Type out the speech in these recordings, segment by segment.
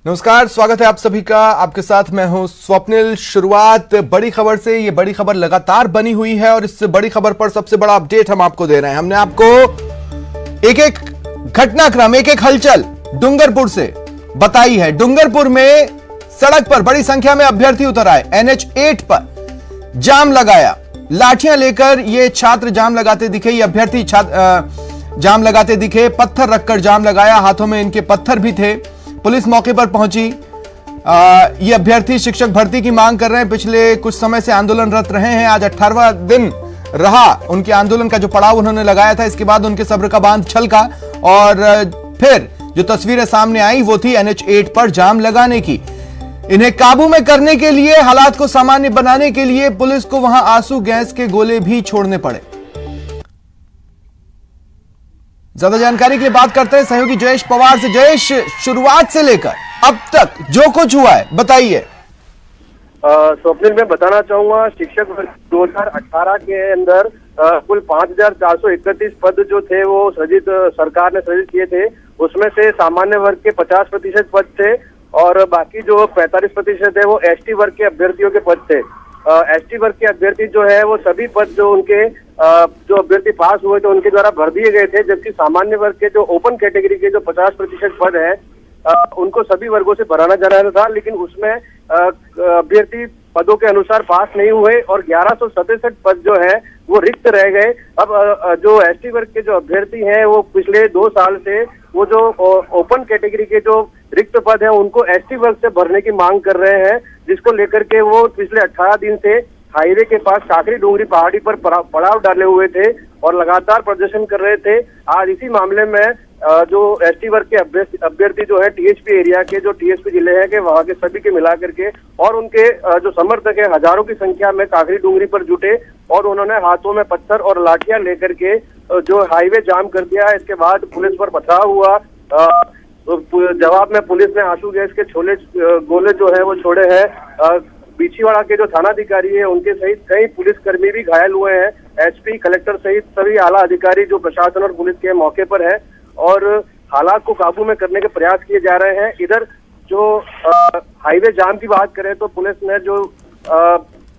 नमस्कार, स्वागत है आप सभी का। आपके साथ मैं हूं स्वप्निल। शुरुआत बड़ी खबर से। ये बड़ी खबर लगातार बनी हुई है और इस बड़ी खबर पर सबसे बड़ा अपडेट हम आपको दे रहे हैं। हमने आपको एक एक घटनाक्रम, एक एक हलचल डूंगरपुर से बताई है। डूंगरपुर में सड़क पर बड़ी संख्या में अभ्यर्थी उतर आए। NH8 पर जाम लगाया, लाठियां लेकर ये छात्र जाम लगाते दिखे, ये अभ्यर्थी जाम लगाते दिखे। पत्थर रखकर जाम लगाया, हाथों में इनके पत्थर भी थे। पुलिस मौके पर पहुंची। ये अभ्यर्थी शिक्षक भर्ती की मांग कर रहे हैं। पिछले कुछ समय से आंदोलनरत रहे हैं। आज 18वां दिन रहा उनके आंदोलन का, जो पड़ाव उन्होंने लगाया था। इसके बाद उनके सब्र का बांध छलका और फिर जो तस्वीरें सामने आई वो थी NH8 पर जाम लगाने की। इन्हें काबू में करने के लिए, हालात को सामान्य बनाने के लिए पुलिस को वहां आंसू गैस के गोले भी छोड़ने पड़े। ज्यादा जानकारी के लिए बात करते हैं सहयोगी जयेश पवार से। जयेश, शुरुआत से लेकर अब तक जो कुछ हुआ है बताइए। स्वप्निल, मैं बताना चाहूंगा, शिक्षक 2018 के अंदर कुल 5,431 पद जो थे वो सरकार ने सृजित किए थे। उसमें से सामान्य वर्ग के 50% पद थे और बाकी जो 45% है वो ST वर्ग के अभ्यर्थियों के पद थे। ST वर्ग के अभ्यर्थी जो है वो सभी पद जो उनके जो अभ्यर्थी पास हुए थे उनके द्वारा भर दिए गए थे, जबकि सामान्य वर्ग के जो ओपन कैटेगरी के जो 50% पद है उनको सभी वर्गों से भराना जा रहा था, लेकिन उसमें अभ्यर्थी पदों के अनुसार पास नहीं हुए और 1167 पद जो है वो रिक्त रह गए। अब जो ST वर्ग के जो अभ्यर्थी हैं वो पिछले 2 साल से वो जो ओपन कैटेगरी के जो रिक्त पद हैं उनको ST वर्ग से भरने की मांग कर रहे हैं, जिसको लेकर के वो पिछले 18 दिन से हाईवे के पास काकरी डूंगरी पहाड़ी पर पड़ाव डाले हुए थे और लगातार प्रदर्शन कर रहे थे। आज इसी मामले में जो ST वर्ग के अभ्यर्थी जो है TSP एरिया के, जो TSP जिले हैं के वहां के सभी के मिला करके और उनके जो समर्थक है हजारों की संख्या में काकरी डूंगरी पर जुटे और उन्होंने हाथों में पत्थर और लाठियां लेकर के जो हाईवे जाम कर दिया। इसके बाद पुलिस पर पथराव हुआ। जवाब में पुलिस ने आंसू गैस के गोले जो है वो छोड़े हैं। बिछीवाड़ा के जो थानाधिकारी है उनके सहित कई पुलिसकर्मी भी घायल हुए हैं। SP, कलेक्टर सहित सभी आला अधिकारी जो प्रशासन और पुलिस के मौके पर है और हालात को काबू में करने के प्रयास किए जा रहे हैं। इधर जो हाईवे जाम की बात करें तो पुलिस ने जो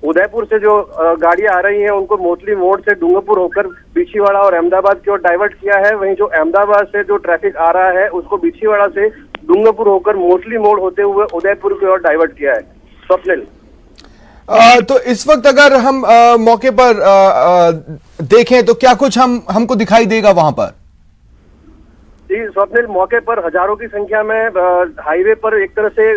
उदयपुर से जो गाड़ियां आ रही हैं उनको मोतली मोड़ से डूंगरपुर होकर बिछीवाड़ा और अहमदाबाद की ओर डाइवर्ट किया है। वहीं जो अहमदाबाद से जो ट्रैफिक आ रहा है उसको बिछीवाड़ा से डूंगरपुर होकर मोतली मोड़ होते हुए उदयपुर की ओर डाइवर्ट किया है। स्वप्निल, तो इस वक्त अगर हम मौके पर देखें तो क्या कुछ हमको दिखाई देगा वहां पर? जी स्वप्निल, मौके पर हजारों की संख्या में हाईवे पर एक तरह से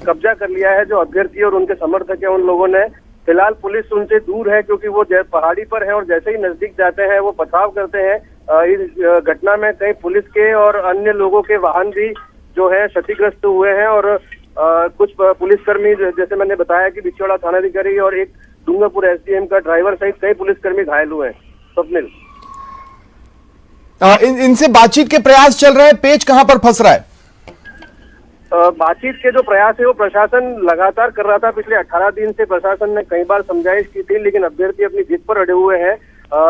कब्जा कर लिया है जो अभ्यर्थी और उनके समर्थक है उन लोगों ने। फिलहाल पुलिस उनसे दूर है क्योंकि वो पहाड़ी पर है और जैसे ही नजदीक जाते हैं वो पथराव करते हैं। इस घटना में कई पुलिस के और अन्य लोगों के वाहन भी जो है क्षतिग्रस्त हुए हैं और कुछ पुलिसकर्मी, जैसे मैंने बताया कि बिछवाड़ा थानाधिकारी और एक डूंगरपुर SDM का ड्राइवर सहित कई पुलिसकर्मी घायल हुए हैं। स्वप्निल, इनसे बातचीत के प्रयास चल रहे हैं, पेच कहां पर फंस रहा है? बातचीत के जो प्रयास है वो प्रशासन लगातार कर रहा था। पिछले 18 दिन से प्रशासन ने कई बार समझाइश की थी, लेकिन अभ्यर्थी अपनी जिद पर अड़े हुए हैं।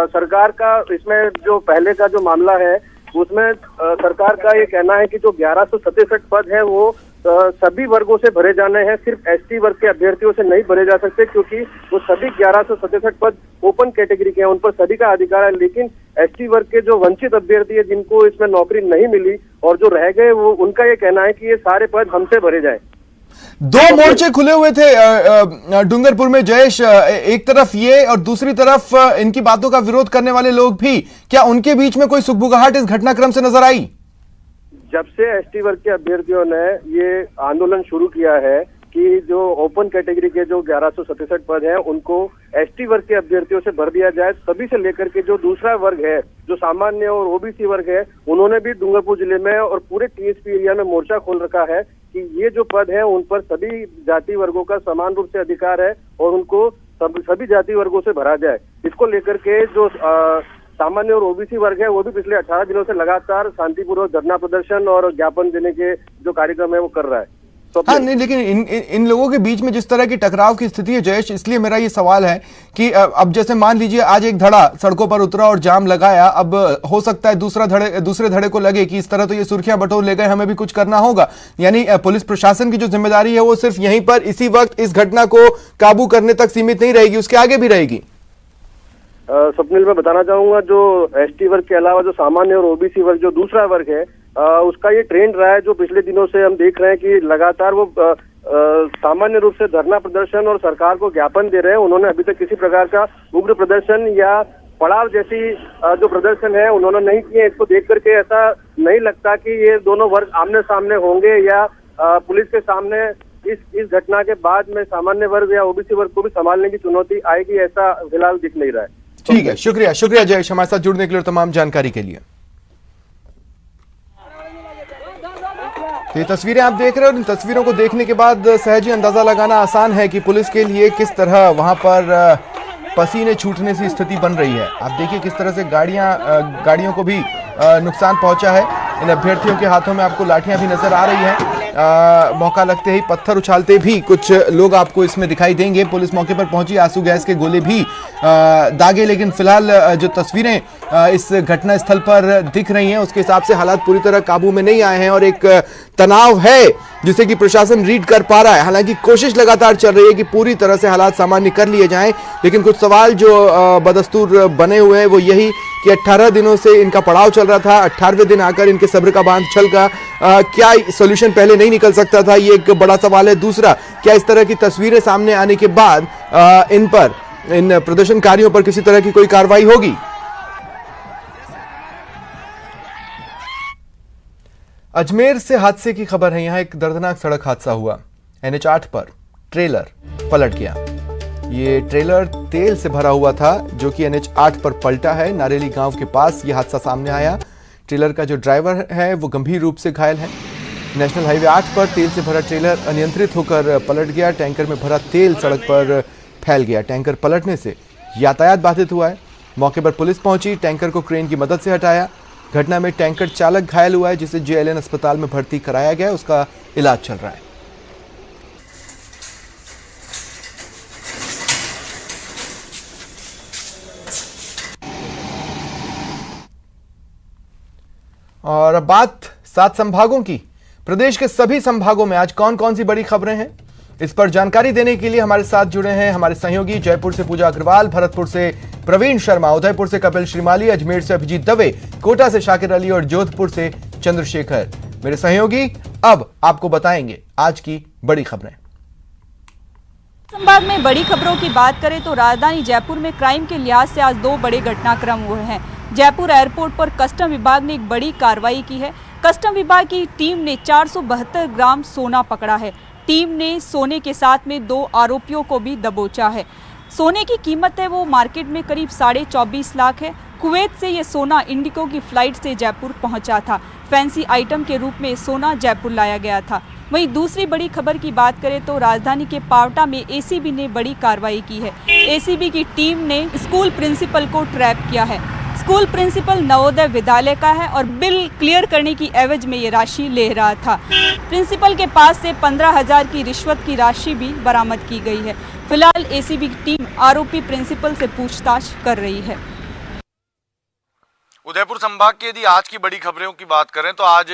सरकार का इसमें जो पहले का जो मामला है उसमें सरकार का ये कहना है कि जो 1167 पद है वो सभी वर्गों से भरे जाने हैं, सिर्फ ST वर्ग के अभ्यर्थियों से नहीं भरे जा सकते क्योंकि वो सभी 1167 पद ओपन कैटेगरी के हैं, उन पर सभी का अधिकार है। लेकिन ST वर्ग के जो वंचित अभ्यर्थी है जिनको इसमें नौकरी नहीं मिली और जो रह गए वो उनका ये कहना है कि ये सारे पद हमसे भरे जाए। 2 मोर्चे खुले हुए थे डूंगरपुर में जयेश, एक तरफ ये और दूसरी तरफ इनकी बातों का विरोध करने वाले लोग भी। क्या उनके बीच में कोई सुगबुगाहट इस घटनाक्रम से नजर आई? जब से ST वर्ग के अभ्यर्थियों ने ये आंदोलन शुरू किया है कि जो ओपन कैटेगरी के जो 1167 पद हैं उनको ST वर्ग के अभ्यर्थियों से भर दिया जाए, तभी से लेकर के जो दूसरा वर्ग है जो सामान्य और OBC वर्ग है उन्होंने भी डूंगरपुर जिले में और पूरे TSP एरिया में मोर्चा खोल रखा है कि ये जो पद है उन पर सभी जाति वर्गों का समान रूप से अधिकार है और उनको सभी जाति वर्गों से भरा जाए। इसको लेकर के जो सामान्य और OBC वर्ग है वो भी पिछले 18 दिनों से लगातार शांतिपूर्वक धरना प्रदर्शन और ज्ञापन देने के जो कार्यक्रम है वो कर रहा है। हाँ नहीं, लेकिन इन लोगों के बीच में जिस तरह की टकराव की स्थिति है जयेश, इसलिए मेरा ये सवाल है कि अब जैसे मान लीजिए आज एक धड़ा सड़कों पर उतरा और जाम लगाया, अब हो सकता है दूसरे धड़े को लगे कि इस तरह तो ये सुर्खियां बटोर ले गए, हमें भी कुछ करना होगा। यानी पुलिस प्रशासन की जो जिम्मेदारी है वो सिर्फ यहीं पर इसी वक्त इस घटना को काबू करने तक सीमित नहीं रहेगी, उसके आगे भी रहेगी। स्वप्निल, मैं बताना चाहूंगा जो एसटी वर्ग के अलावा जो सामान्य और ओबीसी वर्ग जो दूसरा वर्ग है उसका ये ट्रेंड रहा है जो पिछले दिनों से हम देख रहे हैं कि लगातार वो सामान्य रूप से धरना प्रदर्शन और सरकार को ज्ञापन दे रहे हैं। उन्होंने अभी तक किसी प्रकार का उग्र प्रदर्शन या पड़ाव जैसी जो प्रदर्शन है उन्होंने नहीं किए। इसको देख करके ऐसा नहीं लगता कि ये दोनों वर्ग आमने सामने होंगे या पुलिस के सामने इस घटना के बाद में सामान्य वर्ग या ओबीसी वर्ग को भी संभालने की चुनौती आएगी, ऐसा फिलहाल दिख नहीं रहा है। ठीक है, शुक्रिया जयेश हमारे साथ जुड़ने के लिए और तमाम जानकारी के लिए। तो ये तस्वीरें आप देख रहे हो, इन तस्वीरों को देखने के बाद सहज ही अंदाजा लगाना आसान है कि पुलिस के लिए किस तरह वहां पर पसीने छूटने की स्थिति बन रही है। आप देखिए किस तरह से गाड़ियों को भी नुकसान पहुंचा है। इन अभ्यर्थियों के हाथों में आपको लाठियां भी नजर आ रही हैं। मौका लगते ही पत्थर उछालते भी कुछ लोग आपको इसमें दिखाई देंगे। पुलिस मौके पर पहुंची, आंसू गैस के गोले भी दागे, लेकिन फिलहाल जो तस्वीरें इस घटना स्थल पर दिख रही हैं उसके हिसाब से हालात पूरी तरह काबू में नहीं आए हैं और एक तनाव है जिसे कि प्रशासन रीड कर पा रहा है। हालांकि कोशिश लगातार चल रही है कि पूरी तरह से हालात सामान्य कर लिए जाएं, लेकिन कुछ सवाल जो बदस्तूर बने हुए हैं वो यही कि 18 दिनों से इनका पड़ाव चल रहा था, 18वें दिन आकर इनके सब्र का बांध छलका। क्या सोल्यूशन पहले नहीं निकल सकता था, ये एक बड़ा सवाल है। दूसरा, क्या इस तरह की तस्वीरें सामने आने के बाद इन प्रदर्शनकारियों पर किसी तरह की कोई कार्रवाई होगी? अजमेर से हादसे की खबर है। यहां एक दर्दनाक सड़क हादसा हुआ। NH8 पर ट्रेलर पलट गया। ये ट्रेलर तेल से भरा हुआ था जो कि NH8 पर पलटा है। नारेली गांव के पास यह हादसा सामने आया। ट्रेलर का जो ड्राइवर है वो गंभीर रूप से घायल है। नेशनल हाईवे 8 पर तेल से भरा ट्रेलर अनियंत्रित होकर पलट गया। टैंकर में भरा तेल सड़क पर फैल गया। टैंकर पलटने से यातायात बाधित हुआ है। मौके पर पुलिस पहुंची, टैंकर को क्रेन की मदद से हटाया। घटना में टैंकर चालक घायल हुआ है जिसे JLN अस्पताल में भर्ती कराया गया, उसका इलाज चल रहा है। और अब बात 7 संभागों की। प्रदेश के सभी संभागों में आज कौन कौन सी बड़ी खबरें हैं, इस पर जानकारी देने के लिए हमारे साथ जुड़े हैं हमारे सहयोगी। जयपुर से पूजा अग्रवाल, भरतपुर से प्रवीण शर्मा, उदयपुर से कपिल श्रीमाली, अजमेर से अभिजीत दवे, कोटा से शाकिर अली और जोधपुर से चंद्रशेखर। मेरे सहयोगी अब आपको बताएंगे आज की बड़ी खबरें। संभाग में बड़ी खबरों की बात करें तो राजधानी जयपुर में क्राइम के लिहाज से आज 2 बड़े घटनाक्रम हुए हैं। जयपुर एयरपोर्ट पर कस्टम विभाग ने एक बड़ी कार्रवाई की है। कस्टम विभाग की टीम ने 472 ग्राम सोना पकड़ा है। टीम ने सोने के साथ में 2 आरोपियों को भी दबोचा है। सोने की कीमत है वो मार्केट में करीब 24.5 लाख है। कुवैत से ये सोना इंडिगो की फ्लाइट से जयपुर पहुंचा था। फैंसी आइटम के रूप में सोना जयपुर लाया गया था। वहीं दूसरी बड़ी खबर की बात करें तो राजधानी के पावटा में ACB ने बड़ी कार्रवाई की है। ACB की टीम ने स्कूल प्रिंसिपल को ट्रैप किया है। स्कूल प्रिंसिपल नवोदय विद्यालय का है और बिल क्लियर करने की एवज में ये राशि ले रहा था। प्रिंसिपल के पास से 15,000 की रिश्वत की राशि भी बरामद की गई है। फिलहाल ACB की टीम आरोपी प्रिंसिपल से पूछताछ कर रही है। उदयपुर संभाग की यदि आज की बड़ी खबरों की बात करें तो आज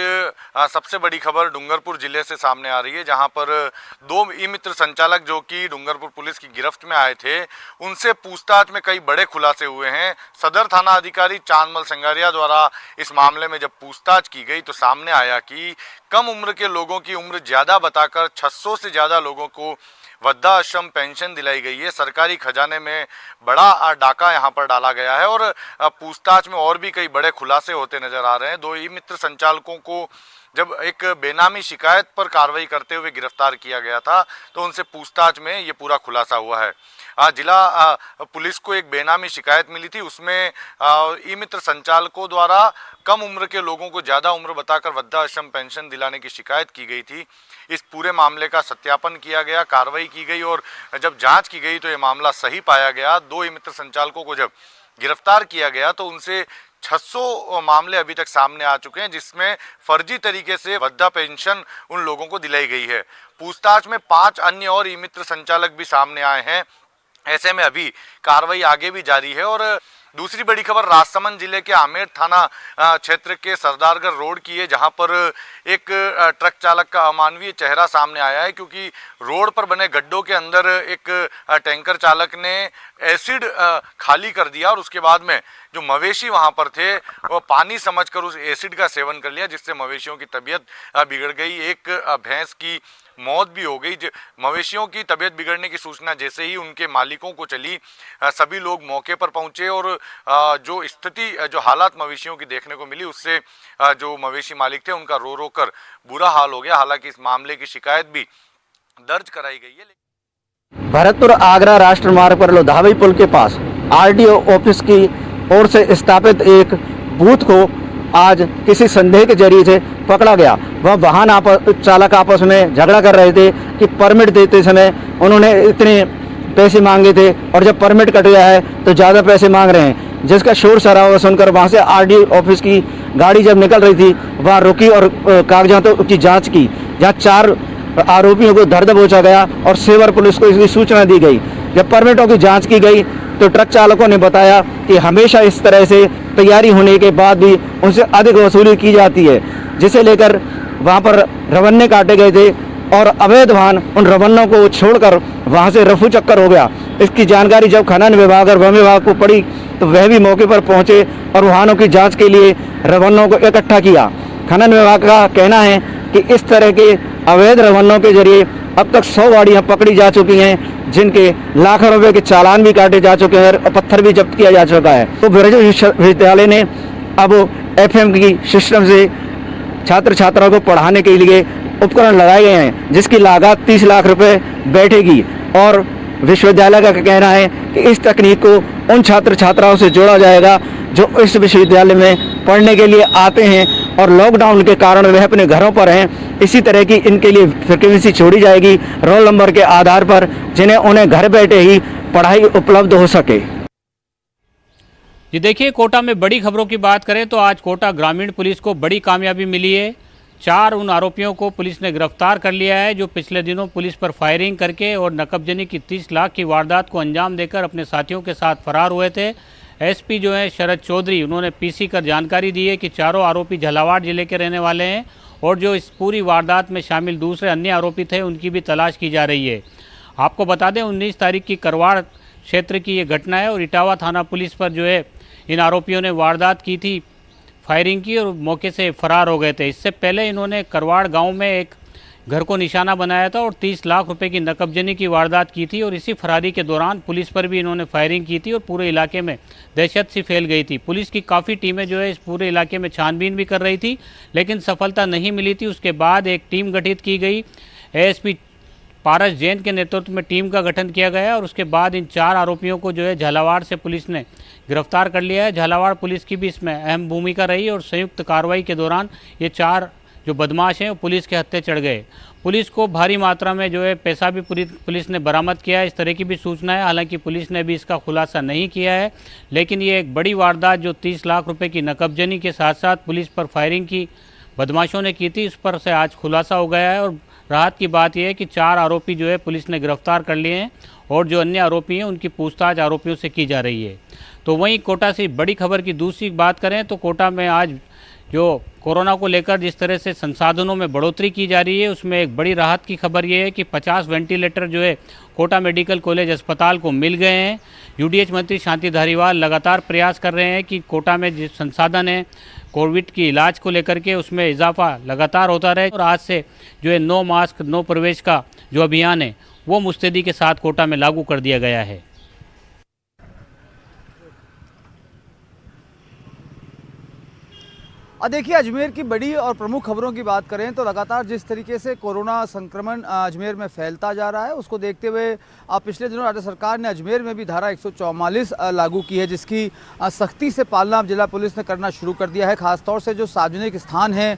सबसे बड़ी खबर डूंगरपुर जिले से सामने आ रही है, जहां पर 2 ई-मित्र संचालक जो कि डूंगरपुर पुलिस की गिरफ्त में आए थे, उनसे पूछताछ में कई बड़े खुलासे हुए हैं। सदर थाना अधिकारी चांदमल संगारिया द्वारा इस मामले में जब पूछताछ की गई तो सामने आया कि कम उम्र के लोगों की उम्र ज्यादा बताकर 600 से ज्यादा लोगों को वृद्धाश्रम पेंशन दिलाई गई है। सरकारी खजाने में बड़ा डाका यहां पर डाला गया है और पूछताछ में और भी कई बड़े खुलासे होते नजर आ रहे हैं। 2 ई-मित्र संचालकों को जब एक बेनामी शिकायत पर कार्रवाई करते हुए गिरफ्तार किया गया था तो उनसे पूछताछ में ये पूरा खुलासा हुआ है। जिला पुलिस को एक बेनामी शिकायत मिली थी, उसमें ई-मित्र संचालकों द्वारा कम उम्र के लोगों को ज़्यादा उम्र बताकर वृद्धाश्रम पेंशन दिलाने की शिकायत की गई थी। इस पूरे मामले का सत्यापन किया गया, कार्रवाई की गई और जब जांच की गई तो ये मामला सही पाया गया। 2 ई-मित्र संचालकों को जब गिरफ्तार किया गया तो उनसे 600 मामले अभी तक सामने आ चुके हैं, जिसमें फर्जी तरीके से वृद्धा पेंशन उन लोगों को दिलाई गई है। पूछताछ में 5 अन्य और ई मित्र संचालक भी सामने आए हैं। ऐसे में अभी कार्रवाई आगे भी जारी है। और दूसरी बड़ी खबर राजसमंद जिले के आमेर थाना क्षेत्र के सरदारगढ़ रोड की है, जहां पर एक ट्रक चालक का अमानवीय चेहरा सामने आया है, क्योंकि रोड पर बने गड्ढों के अंदर एक टैंकर चालक ने एसिड खाली कर दिया और उसके बाद में जो मवेशी वहां पर थे वो पानी समझकर उस एसिड का सेवन कर लिया, जिससे मवेशियों की तबीयत बिगड़ गई। एक भैंस की मौत भी हो गई। मवेशियों की तबीयत बिगड़ने की सूचना जैसे ही उनके मालिकों को चली, सभी लोग मौके पर पहुंचे और जो स्थिति, जो हालात मवेशियों की देखने को मिली, उससे जो मवेशी मालिक थे उनका रो रो कर बुरा हाल हो गया। हालांकि इस मामले की शिकायत भी दर्ज कराई गई है। भरतपुर आगरा राष्ट्र मार्ग पर लोधावी पुल के पास आरटीओ ऑफिस की ओर से स्थापित एक बूथ को आज किसी संदेह के जरिए से पकड़ा गया। वह वाहन चालक आपस में झगड़ा कर रहे थे कि परमिट देते समय उन्होंने इतने पैसे मांगे थे और जब परमिट कट गया है तो ज़्यादा पैसे मांग रहे हैं, जिसका शोर शराबा सुनकर वहां से आरटीओ ऑफिस की गाड़ी जब निकल रही थी वहां रुकी और कागजातों की जाँच की, जहाँ 4 आरोपियों को धर दबोचा गया और सेवर पुलिस को इसकी सूचना दी गई। जब परमिटों की जांच की गई तो ट्रक चालकों ने बताया कि हमेशा इस तरह से तैयारी होने के बाद भी उनसे अधिक वसूली की जाती है, जिसे लेकर वहां पर रवन्ने काटे गए थे और अवैध वाहन उन रवन्नों को छोड़कर वहां से रफू चक्कर हो गया। इसकी जानकारी जब खनन विभाग और वन विभाग को पड़ी तो वह भी मौके पर पहुंचे और वाहनों की जाँच के लिए रवन्नों को इकट्ठा किया। खनन विभाग का कहना है कि इस तरह के अवैध रवन्नों के जरिए अब तक 100 गाड़ियां पकड़ी जा चुकी हैं, जिनके लाखों रुपए के चालान भी काटे जा चुके हैं और पत्थर भी जब्त किया जा चुका है। तो ब्रज विश्वविद्यालय ने अब एफएम की सिस्टम से छात्र छात्राओं को पढ़ाने के लिए उपकरण लगाए गए हैं, जिसकी लागत 30 लाख रुपए बैठेगी। और विश्वविद्यालय का कहना है कि इस तकनीक को उन छात्र छात्राओं से जोड़ा जाएगा जो इस विश्वविद्यालय में पढ़ने के लिए आते हैं और लॉकडाउन के कारण वह अपने घरों पर हैं। इसी तरह की इनके लिए फ्रिक्वेंसी छोड़ी जाएगी रोल नंबर के आधार पर, जिन्हें उन्हें घर बैठे ही पढ़ाई उपलब्ध हो सके। जी देखिए, कोटा में बड़ी खबरों की बात करें तो आज कोटा ग्रामीण पुलिस को बड़ी कामयाबी मिली है। 4 उन आरोपियों को पुलिस ने गिरफ्तार कर लिया है जो पिछले दिनों पुलिस पर फायरिंग करके और नकबजनी की 30 लाख की वारदात को अंजाम देकर अपने साथियों के साथ फरार हुए थे। एसपी जो है शरद चौधरी, उन्होंने पीसी कर जानकारी दी है कि चारों आरोपी झालावाड़ जिले के रहने वाले हैं और जो इस पूरी वारदात में शामिल दूसरे अन्य आरोपी थे उनकी भी तलाश की जा रही है। आपको बता दें 19 तारीख की करवाड़ क्षेत्र की ये घटना है और इटावा थाना पुलिस पर जो है इन आरोपियों ने वारदात की थी, फायरिंग की और मौके से फरार हो गए थे। इससे पहले इन्होंने करवाड़ गांव में एक घर को निशाना बनाया था और 30 लाख रुपए की नकबजनी की वारदात की थी और इसी फरारी के दौरान पुलिस पर भी इन्होंने फायरिंग की थी और पूरे इलाके में दहशत सी फैल गई थी। पुलिस की काफ़ी टीमें जो है इस पूरे इलाके में छानबीन भी कर रही थी, लेकिन सफलता नहीं मिली थी। उसके बाद एक टीम गठित की गई, एएसपी पारस जैन के नेतृत्व में टीम का गठन किया गया और उसके बाद इन 4 आरोपियों को जो है झालावाड़ से पुलिस ने गिरफ्तार कर लिया है। झालावाड़ पुलिस की भी इसमें अहम भूमिका रही और संयुक्त कार्रवाई के दौरान ये 4 जो बदमाश हैं वो पुलिस के हत्थे चढ़ गए। पुलिस को भारी मात्रा में जो है पैसा भी पुलिस ने बरामद किया है, इस तरह की भी सूचना है। हालांकि पुलिस ने भी इसका खुलासा नहीं किया है, लेकिन ये एक बड़ी वारदात जो 30 लाख रुपए की नकबजनी के साथ साथ पुलिस पर फायरिंग की बदमाशों ने की थी, उस पर से आज खुलासा हो गया है। और राहत की बात यह है कि 4 आरोपी जो है पुलिस ने गिरफ्तार कर लिए हैं और जो अन्य आरोपी हैं उनकी पूछताछ आरोपियों से की जा रही है। तो वहीं कोटा से बड़ी खबर की दूसरी बात करें तो कोटा में आज जो कोरोना को लेकर जिस तरह से संसाधनों में बढ़ोतरी की जा रही है, उसमें एक बड़ी राहत की खबर ये है कि 50 वेंटिलेटर जो है कोटा मेडिकल कॉलेज अस्पताल को मिल गए हैं। यूडीएच मंत्री शांति धारीवाल लगातार प्रयास कर रहे हैं कि कोटा में जिस संसाधन है कोविड की इलाज को लेकर के उसमें इजाफा लगातार होता रहे और आज से जो है नो मास्क नो प्रवेश का जो अभियान है वो मुस्तैदी के साथ कोटा में लागू कर दिया गया है। देखिए, अजमेर की बड़ी और प्रमुख खबरों की बात करें तो लगातार जिस तरीके से कोरोना संक्रमण अजमेर में फैलता जा रहा है, उसको देखते हुए पिछले दिनों राज्य सरकार ने अजमेर में भी धारा 144 लागू की है, जिसकी सख्ती से पालना अब जिला पुलिस ने करना शुरू कर दिया है। खासतौर से जो सार्वजनिक स्थान है,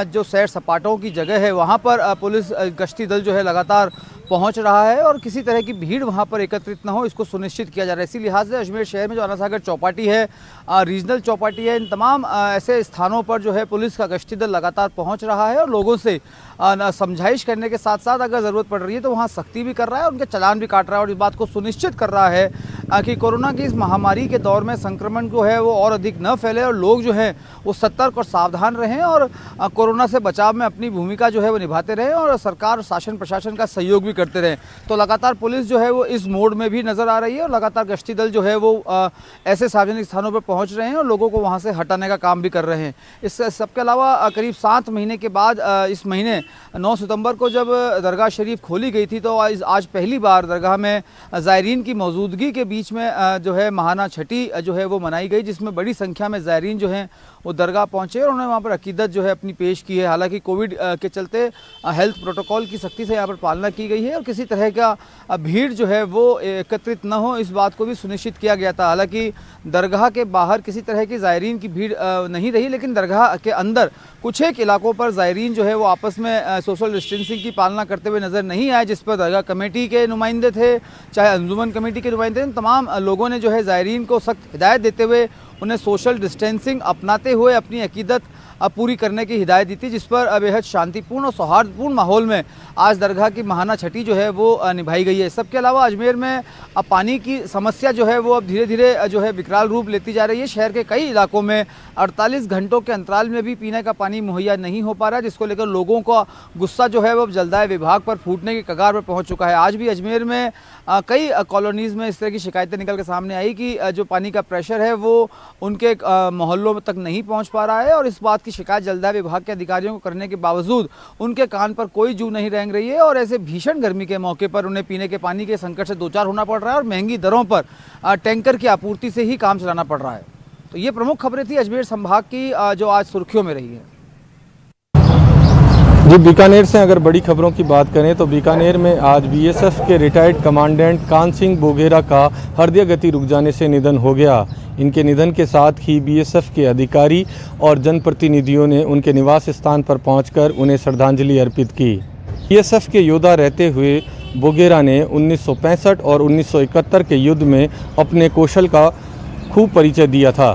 जो सैर सपाटों की जगह है, वहाँ पर पुलिस गश्ती दल जो है लगातार पहुंच रहा है और किसी तरह की भीड़ वहां पर एकत्रित न हो, इसको सुनिश्चित किया जा रहा है। इसी लिहाज से अजमेर शहर में जो अन्ना सागर चौपाटी है, रीजनल चौपाटी है, इन तमाम ऐसे स्थानों पर जो है पुलिस का गश्ती दल लगातार पहुंच रहा है और लोगों से समझाइश करने के साथ साथ अगर ज़रूरत पड़ रही है तो वहाँ सख्ती भी कर रहा है और उनके चालान भी काट रहा है और इस बात को सुनिश्चित कर रहा है कि कोरोना की इस महामारी के दौर में संक्रमण जो है वो और अधिक न फैले और लोग जो हैं वो सतर्क और सावधान रहें और कोरोना से बचाव में अपनी भूमिका जो है वो निभाते रहें और सरकार और शासन प्रशासन का सहयोग भी करते रहें। तो लगातार पुलिस जो है वो इस मोड में भी नज़र आ रही है और लगातार गश्ती दल जो है वो ऐसे सार्वजनिक स्थानों पर पहुँच रहे हैं और लोगों को वहाँ से हटाने का काम भी कर रहे हैं। इस सबके अलावा करीब 7 महीने के बाद इस महीने 9 सितंबर को जब दरगाह शरीफ खोली गई थी तो आज पहली बार दरगाह में ज़ायरीन की मौजूदगी के बीच में जो है महाना छठी जो है वो मनाई गई, जिसमें बड़ी संख्या में ज़ायरीन जो हैं वो दरगाह पहुँचे और उन्होंने वहाँ पर अकीदत जो है अपनी पेश की है। हालांकि कोविड के चलते हेल्थ प्रोटोकॉल की सख्ती से यहाँ पर पालना की गई है और किसी तरह का भीड़ जो है वो एकत्रित न हो, इस बात को भी सुनिश्चित किया गया था। हालांकि दरगाह के बाहर किसी तरह की ज़ायरीन की भीड़ नहीं रही, लेकिन दरगाह के अंदर कुछ एक इलाकों पर ज़ायरीन जो है वो आपस में सोशल डिस्टेंसिंग की पालना करते हुए नज़र नहीं आए, जिस पर दरगाह कमेटी के नुमाइंदे थे, चाहे अंजुमन कमेटी के नुमाइंदे थे, तमाम लोगों ने जो है ज़ायरीन को सख्त हिदायत देते हुए उन्हें सोशल डिस्टेंसिंग अपनाते हुए अपनी अकीदत पूरी करने की हिदायत दी थी, जिस पर बेहद शांतिपूर्ण और सौहार्दपूर्ण माहौल में आज दरगाह की महाना छठी जो है वो निभाई गई है। सबके अलावा अजमेर में अब पानी की समस्या जो है वो अब धीरे धीरे जो है विकराल रूप लेती जा रही है। शहर के कई इलाकों में 48 घंटों के अंतराल में भी पीने का पानी मुहैया नहीं हो पा रहा है, जिसको लेकर लोगों का गुस्सा जो है वो जलदाय विभाग पर फूटने की कगार पर पहुँच चुका है। आज भी अजमेर में कई कॉलोनीज़ में इस तरह की शिकायतें निकल के सामने आई कि जो पानी का प्रेशर है वो उनके मोहल्लों तक नहीं पहुँच पा रहा है और इस बात की शिकायत जलदाय विभाग के अधिकारियों को करने के बावजूद उनके कान पर कोई जू नहीं रेंग रही है और ऐसे भीषण गर्मी के मौके पर उन्हें पीने के पानी के संकट से दो चार होना पड़ रहा है और महंगी दरों पर टैंकर की आपूर्ति से ही काम चलाना पड़ रहा है। तो ये प्रमुख खबरें थी अजमेर संभाग की जो आज सुर्खियों में रही है। जी, बीकानेर से अगर बड़ी खबरों की बात करें तो बीकानेर में आज बीएसएफ के रिटायर्ड कमांडेंट कान सिंह बोगेरा का हृदय गति रुक जाने से निधन हो गया। इनके निधन के साथ ही बीएसएफ के अधिकारी और जनप्रतिनिधियों ने उनके निवास स्थान पर पहुंचकर उन्हें श्रद्धांजलि अर्पित की। बीएसएफ के योद्धा रहते हुए बोगेरा ने 1965 और 1971 के युद्ध में अपने कौशल का खूब परिचय दिया था।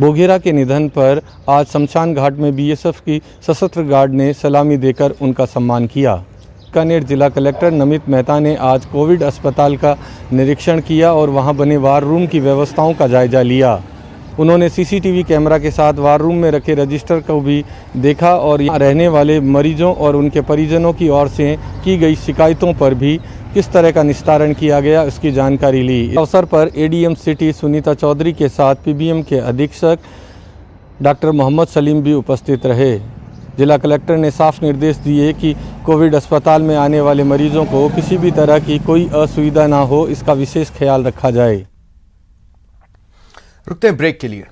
बोगेरा के निधन पर आज शमशान घाट में बीएसएफ की सशस्त्र गार्ड ने सलामी देकर उनका सम्मान किया। बीकानेर जिला कलेक्टर नमित मेहता ने आज कोविड अस्पताल का निरीक्षण किया और वहां बने वार रूम की व्यवस्थाओं का जायजा लिया। उन्होंने सीसीटीवी कैमरा के साथ वार रूम में रखे रजिस्टर को भी देखा और यहाँ रहने वाले मरीजों और उनके परिजनों की ओर से की गई शिकायतों पर भी किस तरह का निस्तारण किया गया उसकी जानकारी ली। इस अवसर पर एडीएम सिटी सुनीता चौधरी के साथ पीबीएम के अधीक्षक डॉक्टर मोहम्मद सलीम भी उपस्थित रहे। जिला कलेक्टर ने साफ निर्देश दिए कि कोविड अस्पताल में आने वाले मरीजों को किसी भी तरह की कोई असुविधा ना हो, इसका विशेष ख्याल रखा जाए। रुकते हैं ब्रेक के लिए।